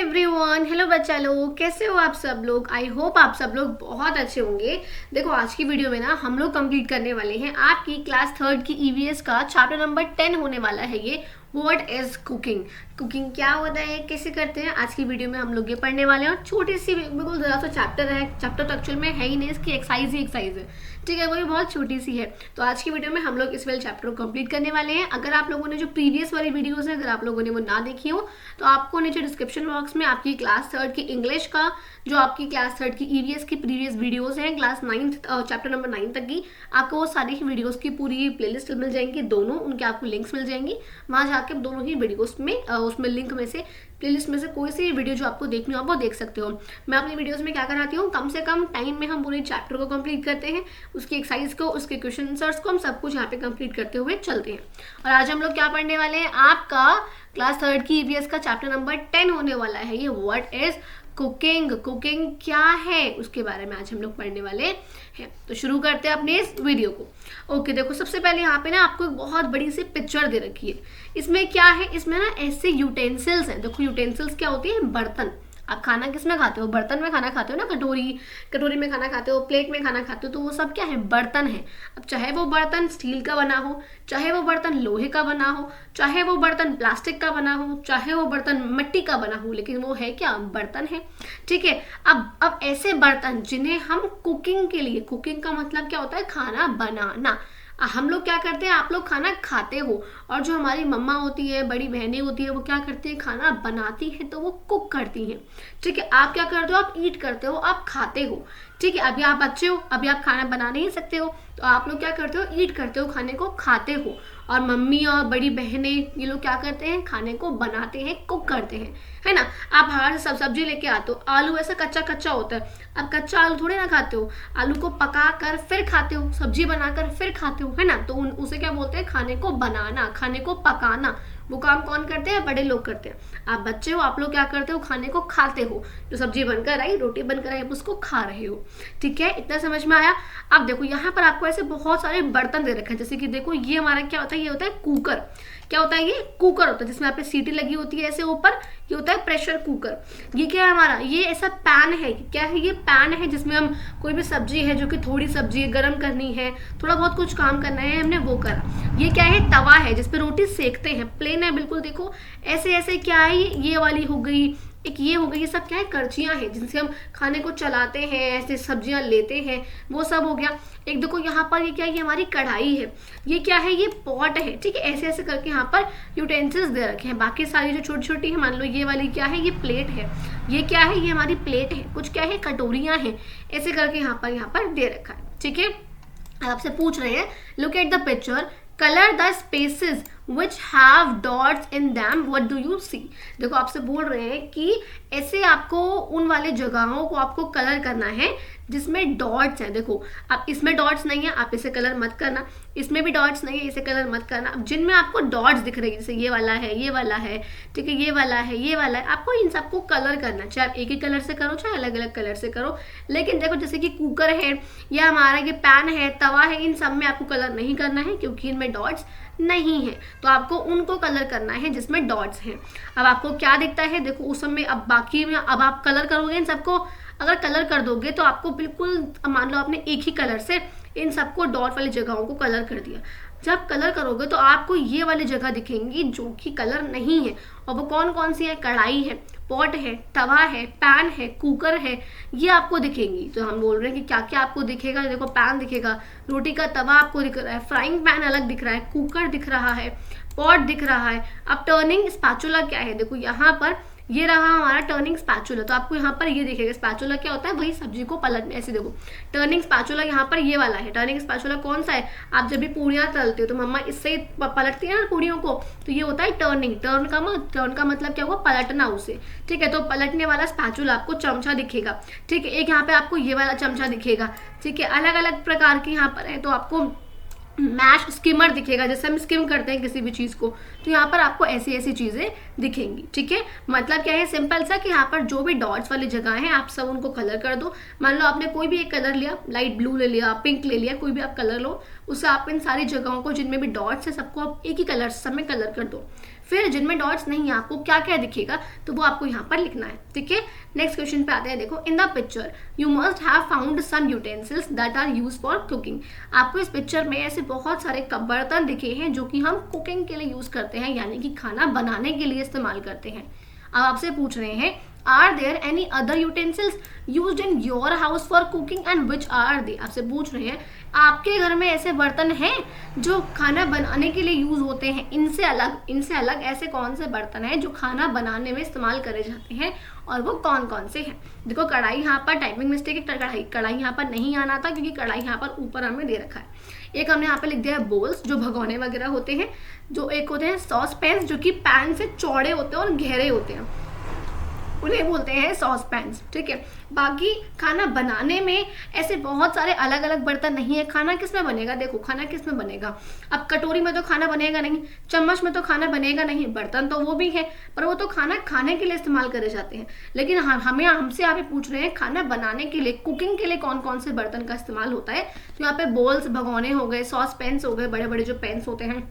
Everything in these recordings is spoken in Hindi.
एवरीवन, हेलो बच्चा लोग, कैसे हो आप सब लोग। आई होप आप सब लोग बहुत अच्छे होंगे। देखो आज की वीडियो में ना हम लोग कंप्लीट करने वाले हैं आपकी क्लास थर्ड की ईवीएस का चैप्टर नंबर 10 होने वाला है ये व्हाट इज कुकिंग। कुकिंग क्या होता है, कैसे करते हैं, आज की वीडियो में हम लोग ये पढ़ने वाले हैं। और छोटी सी बिल्कुल जरा सा चैप्टर है, चैप्टर तो एक्चुअल में है ही नहीं, इसकी एक्सरसाइज ही एक्सरसाइज है, ठीक है, वो भी बहुत छोटी सी है। तो आज की वीडियो में हम लोग इस वाले चैप्टर को कंप्लीट करने वाले हैं। अगर आप लोगों ने जो प्रीवियस वाली वीडियोस है, अगर आप लोगों ने वो ना देखी हो तो आपको नीचे डिस्क्रिप्शन बॉक्स में आपकी क्लास थर्ड की इंग्लिश का जो आपकी क्लास थर्ड की ईवीएस की प्रीवियस वीडियोस हैं क्लास 9 चैप्टर नंबर 9 तक की, आपको वो सारी ही वीडियोस की पूरी प्लेलिस्ट मिल जाएंगी, दोनों उनके आपको लिंक्स मिल जाएंगी। वहाँ जाके दोनों ही वीडियोस में उसमें लिंक में से प्लेलिस्ट में से कोई सी वीडियो जो आपको देखनी हो आप वो देख सकते हो। मैं अपनी वीडियोस में क्या कराती हूँ, कम से कम टाइम में हम पूरे चैप्टर को कंप्लीट करते हैं, उसकी एक्सरसाइज को, उसके क्वेश्चन आंसर्स को हम सब कुछ यहाँ पे कंप्लीट करते हुए चलते हैं। और आज हम लोग क्या पढ़ने वाले हैं, आपका क्लास थर्ड की ईवीएस का चैप्टर नंबर 10 होने वाला है ये व्हाट इज कुकिंग। कुकिंग क्या है उसके बारे में आज हम लोग पढ़ने वाले हैं। तो शुरू करते हैं अपने इस वीडियो को। ओके, देखो सबसे पहले यहाँ पे ना आपको एक बहुत बड़ी सी पिक्चर दे रखी है। इसमें क्या है, इसमें ना ऐसे यूटेंसिल्स हैं। देखो यूटेंसिल्स क्या होती है, बर्तन। आप खाना किस में खाते हो, बर्तन में खाना खाते हो ना, कटोरी में खाना खाते हो, प्लेट में खाना खाते हो, तो वो सब क्या है, बर्तन है। अब चाहे वो बर्तन स्टील का बना हो, चाहे वो बर्तन लोहे का बना हो, चाहे वो बर्तन प्लास्टिक का बना हो, चाहे वो बर्तन मिट्टी का बना हो, लेकिन वो है क्या, बर्तन है, ठीक है। अब ऐसे बर्तन जिन्हें हम कुकिंग के लिए, कुकिंग का मतलब क्या होता है, खाना बनाना। हम लोग क्या करते हैं, आप लोग खाना खाते हो, और जो हमारी मम्मा होती है, बड़ी बहनें होती है, वो क्या करती है, खाना बनाती है, तो वो कुक करती हैं, ठीक है। आप क्या करते हो, आप ईट करते हो, आप खाते हो, ठीक है। अभी आप बच्चे हो, अभी आप खाना बना नहीं सकते हो, तो आप लोग क्या करते हो, ईट करते हो, खाने को खाते हो। और मम्मी और बड़ी बहनें ये लोग क्या करते हैं, खाने को बनाते हैं, कुक करते हैं, है ना। आप बाहर से सब सब्जी लेके आते हो, आलू ऐसा कच्चा कच्चा होता है, अब कच्चा आलू थोड़े ना खाते हो, आलू को पका कर फिर खाते हो, सब्जी बनाकर फिर खाते हो, है ना। तो उसे क्या बोलते हैं, खाने को बनाना, खाने को पकाना। वो काम कौन करते हैं, बड़े लोग करते हैं। आप बच्चे हो, आप लोग क्या करते हो, खाने को खाते हो, जो सब्जी बनकर आई, रोटी बनकर आई, आप उसको खा रहे हो, ठीक है। इतना समझ में आया। अब देखो यहाँ पर आपको ऐसे बहुत सारे बर्तन दे रखे हैं, जैसे कि देखो ये हमारा क्या होता है, ये होता है कुकर। क्या होता है, ये कुकर होता है, जिसमें आप सीटी लगी होती है ऐसे ऊपर, ये होता है प्रेशर कुकर। ये क्या है हमारा, ये ऐसा पैन है, क्या है, ये पैन है जिसमें हम कोई भी सब्जी है, जो कि थोड़ी सब्जी है, गर्म करनी है, थोड़ा बहुत कुछ काम करना है, हमने वो करा। ये क्या है, तवा है जिसपे रोटी सेकते हैं, प्लेन है बिल्कुल। देखो ऐसे ऐसे क्या है, ये वाली हो गई, एक ये हो गई, ये सब क्या है, करछियां हैं जिनसे हम खाने को चलाते हैं, ऐसे सब्जियां लेते हैं, वो सब हो गया। एक देखो यहाँ पर ये क्या है, ये हमारी कढ़ाई है, ये क्या है, ये पॉट है, ठीक है। ऐसे ऐसे करके यहाँ पर यूटेंसिल्स दे रखे हैं। बाकी सारी जो छोटी छोटी है, मान लो ये वाली क्या है, ये प्लेट है, ये क्या है, ये हमारी प्लेट है, कुछ क्या है, कटोरियां हैं, ऐसे करके यहाँ पर दे रखा है, ठीक है। आपसे पूछ रहे हैं, look at the picture, colour the spaces which have dots in them, what do you see। देखो आपसे बोल रहे हैं कि ऐसे आपको उन वाले जगहों को आपको कलर करना है जिसमें डॉट्स हैं। देखो अब इसमें डॉट्स नहीं है, आप इसे कलर मत करना, इसमें भी डॉट्स नहीं है, इसे कलर मत करना। अब जिनमें आपको डॉट्स दिख रही है, जैसे ये वाला है, ये वाला है, ठीक है, ये वाला है, ये वाला है, आपको इन सबको कलर करना, चाहे आप एक ही कलर से करो, चाहे अलग अलग कलर से करो। लेकिन देखो जैसे कि कुकर है, या हमारा ये पैन है, तवा है, इन सब में आपको कलर नहीं करना है, क्योंकि इनमें डॉट्स नहीं है। तो आपको उनको कलर करना है जिसमें डॉट्स हैं। अब आपको क्या दिखता है, देखो उस समय, अब बाकी में अब आप कलर करोगे इन सबको, अगर कलर कर दोगे तो आपको बिल्कुल, मान लो आपने एक ही कलर से इन सबको डॉट वाली जगहों को कलर कर दिया। जब कलर करोगे तो आपको ये वाली जगह दिखेंगी जो कि कलर नहीं है, और वो कौन कौन सी है, कढ़ाई है, पॉट है, तवा है, पैन है, कुकर है, ये आपको दिखेंगी। तो हम बोल रहे हैं कि क्या क्या आपको दिखेगा, देखो पैन दिखेगा, रोटी का तवा आपको दिख रहा है, फ्राइंग पैन अलग दिख रहा है, कुकर दिख रहा है, पॉट दिख रहा है। अब टर्निंग स्पैचुला क्या है, देखो यहाँ पर ये रहा हमारा टर्निंग स्पैचुला, तो आपको यहाँ पर ये दिखेगा। स्पैचुला क्या होता है, वही सब्जी को पलटने, ऐसे देखो टर्निंग स्पैचुला यहाँ पर ये वाला है। टर्निंग स्पैचुला कौन सा है, आप जब भी पूड़ियाँ तलते हो तो मम्मा इससे पलटती है ना पूड़ियों को, तो ये होता है टर्निंग। टर्न का मतलब क्या हुआ, पलटना उसे, ठीक है। तो पलटने वाला स्पैचुला आपको चमचा दिखेगा, ठीक है। एक यहाँ पे आपको ये वाला चमचा दिखेगा, ठीक है। अलग अलग प्रकार के यहाँ पर है, तो आपको मैश स्किमर दिखेगा, जैसे हम स्किम करते हैं किसी भी चीज़ को, तो यहाँ पर आपको ऐसी ऐसी चीज़ें दिखेंगी, ठीक है। मतलब क्या है, सिंपल सा, कि यहाँ पर जो भी डॉट्स वाली जगह है आप सब उनको कलर कर दो। मान लो आपने कोई भी एक कलर लिया, लाइट ब्लू ले लिया, पिंक ले लिया, कोई भी आप कलर लो, उससे आप इन सारी जगहों को जिनमें भी डॉट्स है सबको आप एक ही कलर सब में कलर कर दो। फिर जिनमें डॉट्स नहीं है आपको क्या क्या दिखेगा तो वो आपको यहाँ पर लिखना है, ठीक है। नेक्स्ट क्वेश्चन पे आते हैं। देखो, in the picture you must have found some utensils that are use for cooking. आपको इस पिक्चर में ऐसे बहुत सारे बर्तन दिखे हैं जो कि हम कुकिंग के लिए यूज करते हैं, यानी कि खाना बनाने के लिए इस्तेमाल करते हैं। अब आपसे पूछ रहे हैं, are there any other utensils used in your house for cooking and which are they. आपसे पूछ रहे हैं आपके घर में ऐसे बर्तन हैं जो खाना बनाने के लिए यूज होते हैं, इनसे अलग ऐसे कौन से बर्तन हैं जो खाना बनाने में इस्तेमाल करे जाते हैं और वो कौन कौन से हैं। देखो, कढ़ाई यहाँ पर टाइपिंग मिस्टेक है, कढ़ाई यहाँ पर नहीं आना था क्योंकि कढ़ाई यहाँ पर ऊपर हमें दे रखा है। एक हमने यहाँ पे लिख दिया है बोल्स, जो भगोने वगैरह होते हैं। जो एक होते हैं सॉस पैन, जो कि पैन से चौड़े होते हैं और गहरे होते हैं, उन्हें बोलते हैं सॉस पैन्स, ठीक है। बाकी खाना बनाने में ऐसे बहुत सारे अलग अलग बर्तन नहीं है। खाना किस में बनेगा, देखो खाना किस में बनेगा। अब कटोरी में तो खाना बनेगा नहीं, चम्मच में तो खाना बनेगा नहीं, बर्तन तो वो भी है पर वो तो खाना खाने के लिए इस्तेमाल करे जाते हैं। लेकिन हमसे आप पूछ रहे हैं खाना बनाने के लिए, कुकिंग के लिए कौन कौन से बर्तन का इस्तेमाल होता है। तो यहाँ पे बोल्स भगोने हो गए, सॉस पैन्स हो गए, बड़े बड़े जो पैन्स होते हैं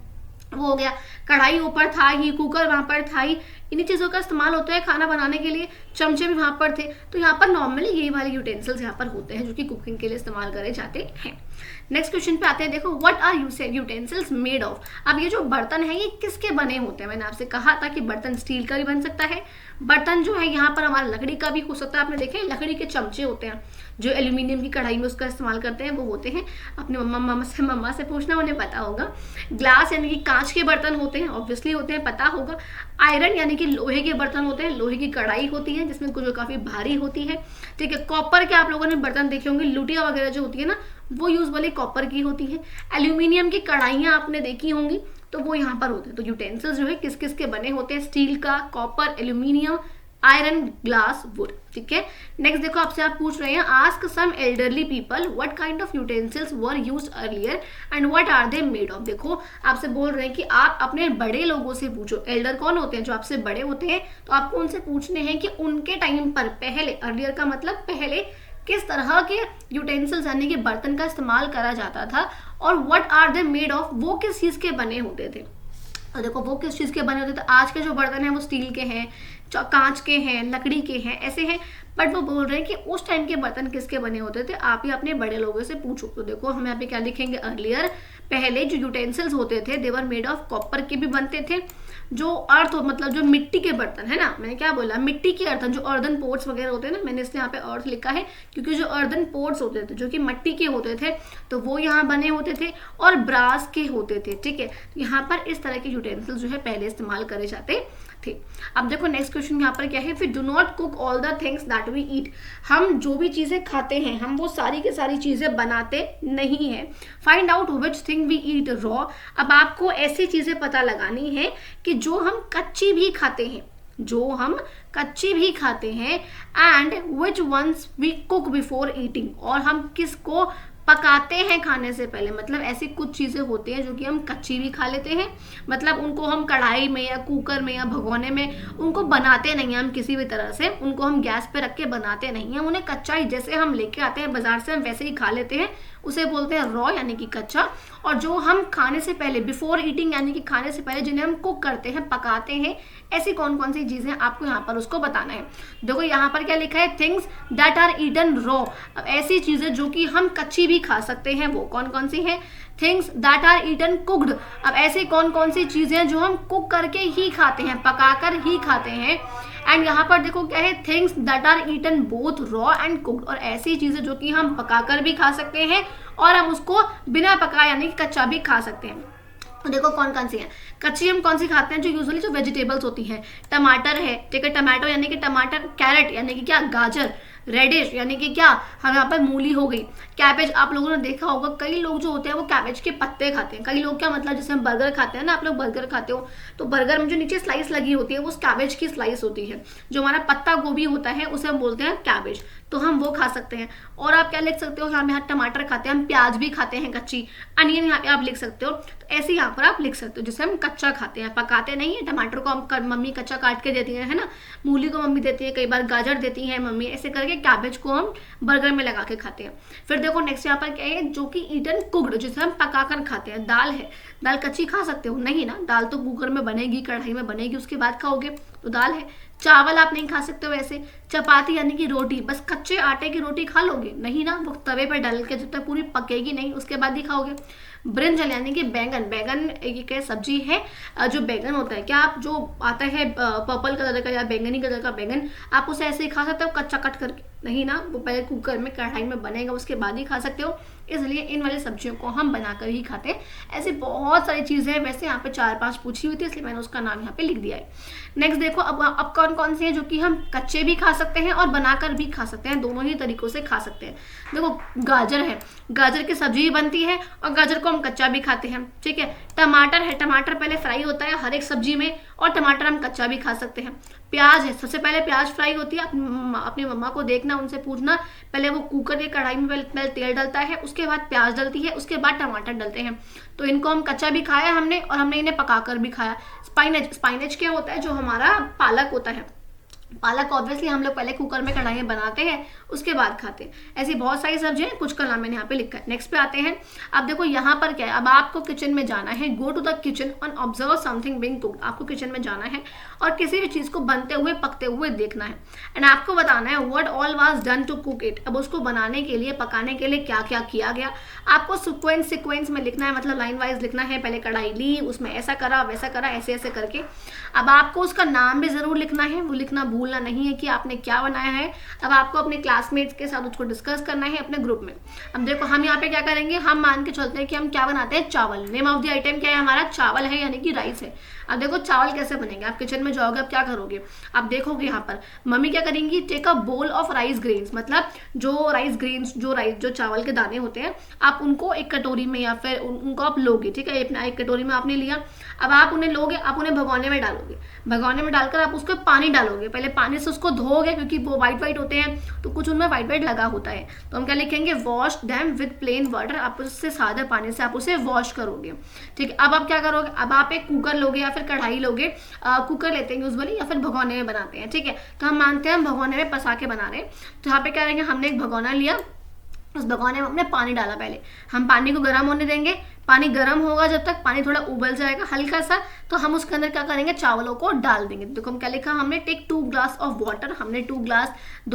वो हो गया, कढ़ाई ऊपर था ही, कुकर वहां पर था ही, इन्हीं चीज़ों का इस्तेमाल होता है खाना बनाने के लिए। चमचे भी वहां पर थे। तो यहाँ पर नॉर्मली यही वाले यूटेंसिल्स यहाँ पर होते हैं जो कि कुकिंग के लिए इस्तेमाल करे जाते हैं। नेक्स्ट क्वेश्चन पे आते हैं। देखो, what are utensils made of. अब ये जो बर्तन है ये किसके बने होते हैं। मैंने आपसे कहा था कि बर्तन स्टील का भी बन सकता है, बर्तन जो है यहाँ पर हमारा लकड़ी का भी हो सकता है। आपने देखे लकड़ी के चमचे होते हैं जो एल्यूमिनियम की कढ़ाई में उसका इस्तेमाल करते हैं, वो होते हैं। अपने मम्मा से पूछना, उन्हें पता होगा। ग्लास यानी कि कांच के बर्तन होते हैं, ऑब्वियसली होते हैं, पता होगा। आयरन यानी कि लोहे के बर्तन होते हैं, लोहे की कढ़ाई होती है जिसमें जो काफी भारी होती है, ठीक है। कॉपर के आप लोगों ने बर्तन देखे होंगे, लुटिया वगैरह जो होती है ना, वो यूजुअली कॉपर की होती है। एल्यूमिनियम की कढ़ाइयाँ आपने देखी होंगी, तो वो यहाँ पर होते हैं। तो यूटेंसिल्स जो है किस किस के बने होते हैं, स्टील का, copper, aluminium, iron, glass, wood, ठीक है। नेक्स्ट देखो, आपसे आप पूछ रहे हैं, ask some elderly people what kind of utensils were used earlier and what are they made of. देखो, आपसे बोल रहे हैं कि आप अपने बड़े लोगों से पूछो। एल्डर कौन होते हैं, जो आपसे बड़े होते हैं, तो आपको उनसे पूछने हैं कि उनके टाइम पर पहले, अर्लियर का मतलब पहले, किस तरह के यूटेंसिल्स यानी कि बर्तन का इस्तेमाल करा जाता था और what are they made of, वो किस चीज के बने होते थे। और देखो, वो किस चीज के बने होते थे। आज के जो बर्तन हैं वो स्टील के हैं, कांच के हैं, लकड़ी के हैं, ऐसे हैं। बट वो बोल रहे हैं कि उस टाइम के बर्तन किसके बने होते थे, आप ही अपने बड़े लोगों से पूछो। तो देखो, हम यहाँ पे क्या लिखेंगे, अर्लियर, पहले जो यूटेंसिल्स होते थे दे वर मेड ऑफ कॉपर के भी बनते थे। जो अर्थ मतलब जो मिट्टी के बर्तन है ना, मैंने क्या बोला, मिट्टी के अर्तन, जो अर्दन पोर्ट्स वगैरह होते हैं ना, मैंने इसलिए यहाँ पे अर्थ लिखा है क्योंकि जो अर्दन पोर्ट्स होते थे जो कि मिट्टी के होते थे तो वो यहाँ बने होते थे, और ब्रास के होते थे, ठीक है। यहाँ पर इस तरह के यूटेंसिल्स जो है पहले इस्तेमाल करे जाते थे। अब देखो नेक्स्ट क्वेश्चन यहाँ पर क्या है, फिर do not cook all the things that we eat. हम जो भी चीजें खाते हैं हम वो सारी की सारी चीजें बनाते नहीं है। Find out which thing we eat raw. अब आपको ऐसी चीजें पता लगानी है कि जो हम कच्ची भी खाते हैं, जो हम कच्ची भी खाते हैं, and which ones we cook before eating, और हम किसको पकाते हैं खाने से पहले। मतलब ऐसी कुछ चीजें होती हैं जो कि हम कच्ची भी खा लेते हैं, मतलब उनको हम कढ़ाई में या कुकर में या भगोने में उनको बनाते नहीं हैं हम किसी भी तरह से, उनको हम गैस पे रख के बनाते नहीं हैं, उन्हें कच्चा ही जैसे हम लेके आते हैं बाजार से हम वैसे ही खा लेते हैं, उसे बोलते हैं रॉ यानी कि कच्चा। और जो हम खाने से पहले, बिफोर ईटिंग यानी कि खाने से पहले, जिन्हें हम कुक करते हैं, पकाते हैं, ऐसी कौन कौन सी चीजें आपको यहाँ पर उसको बताना है। देखो यहाँ पर क्या लिखा है, things that are eaten raw. अब ऐसी चीजें जो कि हम कच्ची भी खा सकते हैं वो कौन कौन सी हैं। Things that are eaten cooked. अब ऐसी कौन कौन सी चीजें जो हम कुक करके ही खाते हैं, पकाकर ही खाते हैं। एंड यहाँ पर देखो क्या है, things that are eaten both raw and cooked. और ऐसी चीजें जो कि हम पकाकर भी खा सकते हैं और हम उसको बिना पकाए यानी कि कच्चा भी खा सकते हैं। तो देखो कौन कौन सी हैं। कच्ची हम कौन सी खाते हैं, जो यूजुअली जो वेजिटेबल्स होती हैं, टमाटर है, ठीक है, टमाटो यानी कि टमाटर, कैरेट यानी कि क्या, गाजर, रेडिश यानी कि क्या, हम यहाँ पर मूली हो गई, कैबेज। आप लोगों ने देखा होगा कई लोग जो होते हैं वो कैबेज के पत्ते खाते हैं। कई लोग क्या, मतलब जैसे हम बर्गर खाते हैं ना, आप लोग बर्गर खाते हो तो बर्गर में जो नीचे स्लाइस लगी होती है वो कैबेज की स्लाइस होती है। जो हमारा पत्ता गोभी होता है उसे हम बोलते हैं कैबेज, तो हम वो खा सकते हैं। और आप क्या लिख सकते हो, हम यहाँ टमाटर खाते हैं, हम प्याज भी खाते हैं कच्ची, अनियन यहाँ पे आप लिख सकते हो। तो ऐसे यहाँ पर आप लिख सकते हो, जिसे हम कच्चा खाते हैं, पकाते नहीं है। टमाटर को हम मम्मी कच्चा काट के देती है ना, मूली को मम्मी देती है, कई बार गाजर देती है मम्मी, ऐसे करके कैबेज को हम बर्गर में लगा के खाते हैं। फिर देखो नेक्स्ट यहाँ पर क्या है, जो कि ईटन कुक्ड, जिसे हम पकाकर खाते हैं। दाल है, दाल कच्ची खा सकते हो नहीं ना, दाल तो कुकर में बनेगी, कढ़ाई में बनेगी, उसके बाद खाओगे, तो दाल है। चावल आप नहीं खा सकते हो वैसे। चपाती यानी कि रोटी, बस कच्चे आटे की रोटी खा लोगे नहीं ना, वो तवे पर डाल के जब तक पूरी पकेगी नहीं उसके बाद ही खाओगे। ब्रिंजल यानी कि बैंगन, बैंगन एक सब्जी है, जो बैंगन होता है, क्या आप जो आता है पर्पल कलर का या बैंगनी कलर का बैंगन, आप उसे ऐसे ही खा सकते हो कच्चा कट करके नहीं ना, वो पहले कुकर में कढ़ाई में बनेगा उसके बाद ही खा सकते हो। इसलिए इन वाली सब्जियों को हम बनाकर ही खाते हैं। ऐसी बहुत सारी चीज़ें हैं, वैसे यहाँ पे 4-5 पूछी हुई थी इसलिए मैंने उसका नाम यहाँ पे लिख दिया है। नेक्स्ट देखो अब कौन कौन से हैं जो कि हम कच्चे भी खा सकते हैं और बनाकर भी खा सकते हैं, दोनों ही तरीकों से खा सकते हैं। देखो गाजर है, गाजर की सब्जी भी बनती है और गाजर को हम कच्चा भी खाते हैं, ठीक है। टमाटर है, टमाटर पहले फ्राई होता है हर एक सब्जी में, और टमाटर हम कच्चा भी खा सकते हैं। प्याज है, सबसे पहले प्याज फ्राई होती है, अपनी मम्मा को देखना, उनसे पूछना, पहले वो कुकर के कढ़ाई में पहले तेल डलता है, उसके बाद प्याज डलती है, उसके बाद टमाटर डलते हैं। तो इनको हम कच्चा भी खाया हमने, और हमने इन्हें पकाकर भी खाया। स्पाइनेज, स्पाइनेज क्या होता है, जो हमारा पालक होता है, पालक ऑब्वियसली हम लोग पहले कुकर में कढ़ाई में बनाते हैं उसके बाद खाते हैं। ऐसी बहुत सारी सब्जियां हैं, कुछ का नाम मैंने यहाँ पे लिखा है। नेक्स्ट पे आते हैं। अब देखो यहाँ पर क्या है, अब आपको किचन में जाना है, go to the kitchen and observe something being cooked. आपको किचन में जाना है और किसी भी चीज को बनते हुए पकते हुए देखना है, एंड आपको बताना है what all was done to cook it. अब उसको बनाने के लिए, पकाने के लिए क्या क्या किया गया, आपको सीक्वेंस में लिखना है, मतलब लाइन वाइज लिखना है। पहले कढ़ाई ली, उसमें ऐसा करा वैसा करा, ऐसे ऐसे करके। अब आपको उसका नाम भी जरूर लिखना है, वो लिखना भूलना नहीं है कि आपने क्या बनाया है। अब आपको अपने क्लासमेट्स के साथ उसको डिस्कस करना है अपने ग्रुप में। अब देखो हम यहाँ पे क्या करेंगे, हम मान के चलते हैं कि हम क्या बनाते हैं, चावल। नेम ऑफ द आइटम क्या है हमारा, चावल है, यानी कि राइस है। अब देखो चावल कैसे बनेंगे, आप किचन में जाओगे, आप क्या करोगे, आप देखोगे यहाँ पर मम्मी क्या करेंगी, take a bowl of rice grains, मतलब जो राइस ग्रेन्स, जो चावल के दाने होते हैं, आप उनको एक कटोरी में या फिर उनको आप लोगे, ठीक है। एक कटोरी में आपने लिया, अब आप उन्हें लोगे, आप उन्हें भगोने में डालोगे, भगोने में डालकर आप उसको पानी डालोगे, पहले पानी से उसको धोगे क्योंकि वो वाइट वाइट होते हैं, तो कुछ उनमें वाइट वाइट लगा होता है, तो हम क्या लिखेंगे, wash them with plain water. आप उससे सादे पानी से आप उसे वॉश करोगे, ठीक है। अब आप क्या करोगे, अब आप एक कुकर लोगे या फिर कढ़ाई लोगे, कुकर लेते हैं यूजुअली, या फिर भगोने में बनाते हैं, ठीक है। तो हम मानते हैं हम भगोने में पसा के बना रहे हैं, तो यहाँ पे क्या करेंगे, हमने एक भगोना लिया, उस भगोने में हमने पानी डाला, पहले हम पानी को गर्म होने देंगे। पानी गर्म होगा, जब तक पानी थोड़ा उबल जाएगा हल्का सा, तो हम उसके अंदर क्या करेंगे, चावलों को डाल देंगे। देखो हम क्या लिखा, हमने टेक 2 ग्लास ऑफ वाटर, हमने 2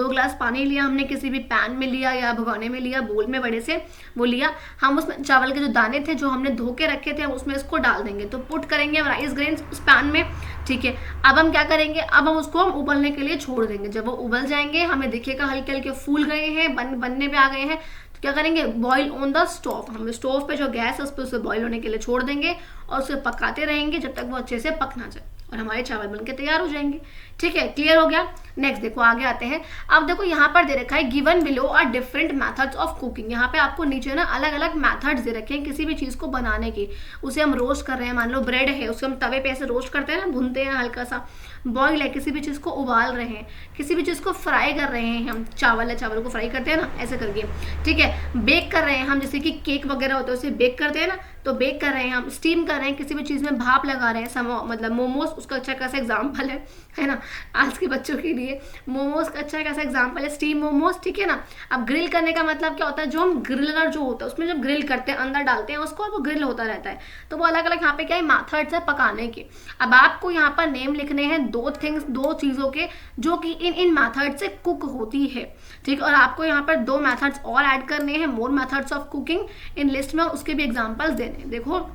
ग्लास पानी लिया, हमने किसी भी पैन में लिया या भगोने में लिया, बोल में बड़े से वो लिया, हम उसमें चावल के जो दाने थे जो हमने धो के रखे थे, हम उसमें इसको डाल देंगे। तो पुट करेंगे हम राइस ग्रेन्स उस पैन में, ठीक है। अब हम क्या करेंगे, अब हम उसको हम उबलने के लिए छोड़ देंगे। जब वो उबल जाएंगे, हमें दिखेगा हल्के हल्के फूल गए हैं, बनने पे आ गए हैं, क्या करेंगे, बॉईल ऑन द स्टोव, हम स्टोव पे जो गैस है उस पर उसे बॉईल होने के लिए छोड़ देंगे और उसे पकाते रहेंगे जब तक वो अच्छे से पक ना जाए, और हमारे चावल बनके तैयार हो जाएंगे, ठीक है। क्लियर हो गया। नेक्स्ट देखो आगे आते हैं। अब देखो यहाँ पर दे रखा है given below are different methods of cooking. यहाँ पे आपको नीचे ना अलग अलग मेथड्स दे रखे हैं किसी भी चीज को बनाने की। उसे हम रोस्ट कर रहे हैं, मान लो ब्रेड है, उसे हम तवे पे ऐसे रोस्ट करते हैं ना, भूनते हैं हल्का सा। बॉईल है, किसी भी चीज को उबाल रहे हैं, किसी भी चीज को फ्राई कर रहे हैं हम, चावल है, चावल को फ्राई करते हैं ना ऐसे करके, ठीक है। बेक कर रहे हैं हम, जैसे कि केक वगैरह होता है उसे बेक करते हैं ना, तो बेक कर रहे हैं हम। स्टीम कर रहे हैं, किसी भी चीज में भाप लगा रहे हैं, मतलब मोमोज उसका अच्छा खासा एग्जाम्पल है ना, आज के बच्चों के लिए मोमोज का अच्छा खासा एग्जाम्पल है स्टीम मोमोज, ठीक है ना। अब ग्रिल करने का मतलब क्या होता है, जो हम ग्रिलर जो होता है उसमें जब ग्रिल करते हैं, अंदर डालते हैं उसको और वो ग्रिल होता रहता है, तो वो अलग अलग यहाँ पे क्या है मेथड्स है पकाने के। अब आपको यहाँ पर नेम लिखने हैं 2 चीजों के जो कि इन मेथड से कुक होती है, ठीक। और आपको यहाँ पर 2 मेथड्स और ऐड करने हैं, more methods of cooking in list में, उसके भी एग्जाम्पल्स देने। देखो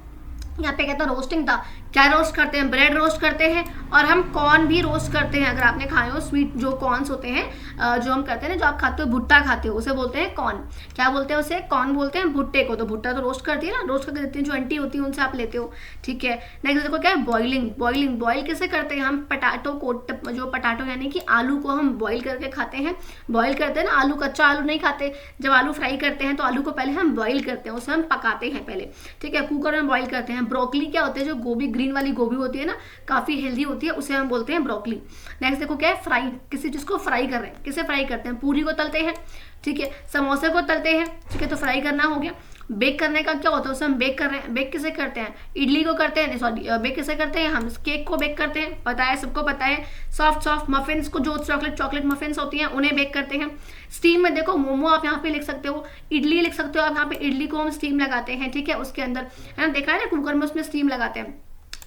यहाँ पे कहता रोस्टिंग था, क्या रोस्ट करते हैं, ब्रेड रोस्ट करते हैं, और हम कॉर्न भी रोस्ट करते हैं। अगर आपने खाए हो स्वीट जो कॉर्न्स होते हैं, जो हम करते हैं ना, जो आप खाते हो भुट्टा खाते हो, उसे बोलते हैं कॉर्न। क्या बोलते हैं उसे, कॉर्न बोलते हैं भुट्टे को। तो भुट्टा तो रोस्ट करती है ना, रोस्ट करके देती है, जो आंटी होती है उनसे आप लेते हो, ठीक है। नेक्स्ट देखो क्या है, बॉइलिंग। बॉइल कैसे करते हैं हम, पटाटो को, जो पटाटो यानी कि आलू को हम बॉइल करके खाते हैं। बॉइल करते हैं ना, आलू कच्चा आलू नहीं खाते, जब आलू फ्राई करते हैं तो आलू को पहले हम बॉइल करते हैं, उसे हम पकाते हैं पहले, ठीक है, कुकर में बॉइल करते हैं। ब्रोकली क्या होते हैं, जो गोभी ग्रीन वाली गोभी होती है ना, काफी हेल्दी होती है, उसे हम बोलते हैं ब्रोकली। नेक्स्ट देखो क्या है, फ्राई। किसी चीज को फ्राई कर रहे हैं, किसे फ्राई करते हैं, पूरी को तलते हैं, ठीक है, समोसे को तलते हैं, ठीक है, तो फ्राई करना हो गया। बेक करने का क्या होता है, उसे हम बेक कर रहे हैं, बेक किसे करते हैं, इडली को करते हैं, सॉरी बेक किसे करते हैं, हम केक को बेक करते हैं, पता है सबको पता है। सॉफ्ट मफिन्स को, जो चॉकलेट मफिन्स होती हैं उन्हें बेक करते हैं। स्टीम में देखो मोमो आप यहाँ पे लिख सकते हो, इडली लिख सकते हो आप, यहाँ पे इडली को हम स्टीम लगाते हैं, ठीक है, उसके अंदर है ना, देखा है ना कुकर में उसमें स्टीम लगाते हैं,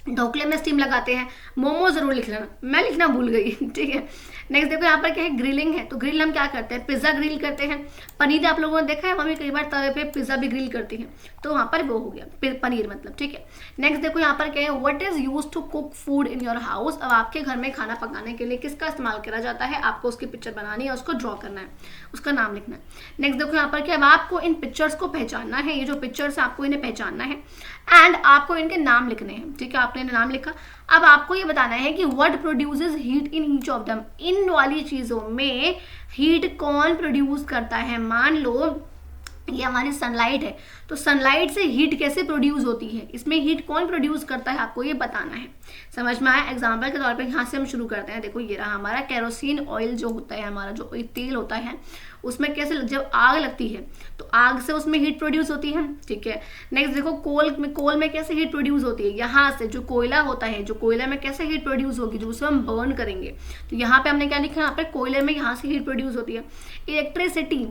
ढोकले में स्टीम लगाते हैं। मोमो जरूर लिख लेना, मैं लिखना भूल गई, ठीक है। नेक्स्ट देखो यहाँ पर क्या है, ग्रिलिंग है, तो ग्रिल हम क्या करते हैं, पिज्जा ग्रिल करते हैं। पनीर आप लोगों ने देखा है, मम्मी कई बार तवे पे पिज्जा भी ग्रिल करती हैं, तो वहाँ पर वो हो गया पनीर मतलब, ठीक है। नेक्स्ट देखो यहाँ पर क्या है, what is use to cook food in your house. अब आपके घर में खाना पकाने के लिए किसका इस्तेमाल करा जाता है, आपको उसकी पिक्चर बनानी है, उसको ड्रॉ करना है, उसका नाम लिखना है। नेक्स्ट देखो यहाँ पर क्या है, आपको इन पिक्चर्स को पहचानना है, ये जो पिक्चर्स है आपको इन्हें पहचानना है एंड आपको इनके नाम लिखने हैं, ठीक है। आपने नाम लिखा, अब आपको ये बताना है कि what produces heat in each of them, इन वाली चीजों में हीट कौन प्रोड्यूस करता है। मान लो ये हमारी सनलाइट है, तो सनलाइट से हीट कैसे प्रोड्यूस होती है, इसमें हीट कौन प्रोड्यूस करता है, आपको ये बताना है। समझ में आया। एग्जांपल के तौर पे यहाँ से हम शुरू करते हैं। देखो ये रहा हमारा केरोसिन ऑयल जो होता है, हमारा जो तेल होता है, उसमें कैसे जब आग लगती है तो आग से उसमें हीट प्रोड्यूस होती है, ठीक है। नेक्स्ट देखो कोल में कैसे हीट प्रोड्यूस होती है, यहाँ से जो कोयला होता है, जो कोयला में कैसे हीट प्रोड्यूस होगी, जो उसे हम बर्न करेंगे, तो यहाँ पे हमने क्या लिखा है, यहाँ पे कोयले में यहाँ से हीट प्रोड्यूस होती है। इलेक्ट्रिसिटी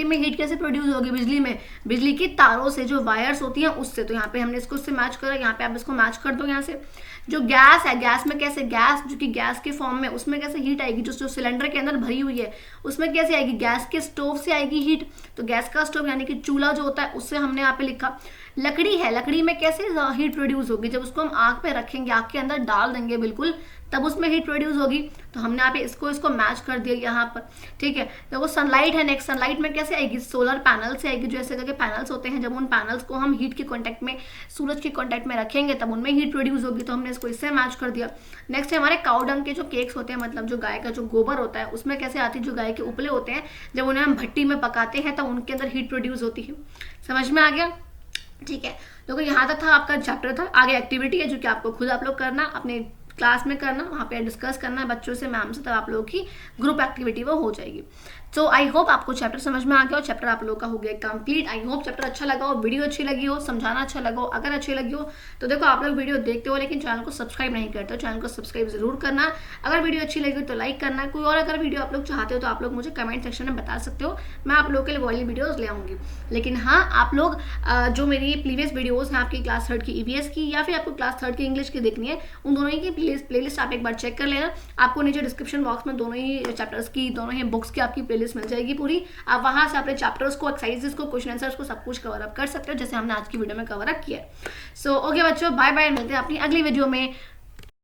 में हीट कैसे प्रोड्यूस होगी, बिजली में, बिजली की तारों से, जो वायर्स होती हैं उससे, तो यहाँ पे हमने इसको उससे मैच करा, यहाँ पे आप इसको मैच कर दो यहाँ से। जो गैस है, गैस में कैसे, गैस जो कि गैस के फॉर्म में, उसमें कैसे हीट आएगी, जो सिलेंडर के अंदर भरी हुई है उसमें कैसे आएगी, गैस के स्टोव से आएगी हीट, तो गैस का स्टोव यानी कि चूल्हा जो होता है उससे हमने यहाँ पे लिखा। लकड़ी है, लकड़ी में कैसे हीट प्रोड्यूस होगी, जब उसको हम आग पे रखेंगे, आग के अंदर डाल देंगे बिल्कुल, तब उसमें हीट प्रोड्यूस होगी, तो हमने यहाँ पे इसको मैच कर दिया यहाँ पर, ठीक है। देखो सनलाइट है, नेक्स्ट सनलाइट में कैसे आएगी, सोलर पैनल से आएगी, जो ऐसे करके पैनल्स होते हैं, जब उन पैनल्स को हम हीट के कांटेक्ट में, सूरज के कांटेक्ट में रखेंगे तब उनमें हीट प्रोड्यूस होगी, तो हमने इसको इससे मैच कर दिया। नेक्स्ट है हमारे काउ डंग के जो केक्स होते हैं, मतलब जो गाय का जो गोबर होता है उसमें कैसे आती है, जो गाय के उपले होते हैं जब उन्हें हम भट्टी में पकाते हैं तब उनके अंदर हीट प्रोड्यूस होती है। समझ में आ गया, ठीक है। देखो यहाँ तक था आपका चैप्टर था। आगे एक्टिविटी है जो कि आपको खुद आप लोग करना, अपने क्लास में करना, वहाँ पे डिस्कस करना है बच्चों से, मैम से, तब आप लोगों की ग्रुप एक्टिविटी वो हो जाएगी। सो आई होप आपको चैप्टर समझ में आ गया और चैप्टर आप लोगों का हो गया कंप्लीट। आई होप चैप्टर अच्छा लगा हो, वीडियो अच्छी लगी हो, समझाना अच्छा लगा हो। अगर अच्छी लगी हो तो देखो आप लोग वीडियो देखते हो लेकिन चैनल को सब्सक्राइब नहीं करते हो, चैनल को सब्सक्राइब जरूर करना। अगर वीडियो अच्छी लगी हो तो लाइक करना। कोई और अगर वीडियो आप लोग चाहते हो तो आप लोग मुझे कमेंट सेक्शन में बता सकते हो, मैं आप लोगों के लिए वाली वीडियोज़ ले आऊँगी। लेकिन हाँ, आप लोग जो मेरी प्रीवियस वीडियोज़ हैं आपकी क्लास 3 की EVS की या फिर आपको क्लास 3 की इंग्लिश की देखनी है, उन दोनों ही की प्लेलिस्ट आप एक बार चेक कर लेना। आपको नीचे डिस्क्रिप्शन बॉक्स में दोनों ही चैप्टर्स की, दोनों ही बुक्स की आपकी प्लेलिस्ट मिल जाएगी पूरी। आप वहां से अपने चैप्टर्स को, एक्सरसाइजेस को, क्वेश्चन आंसर्स को सब कुछ कवर अप कर सकते हो, जैसे हमने आज की वीडियो में कवर अप किया है। सो ओके बच्चों, बाय बाय, मिलते हैं अपनी अगली वीडियो में।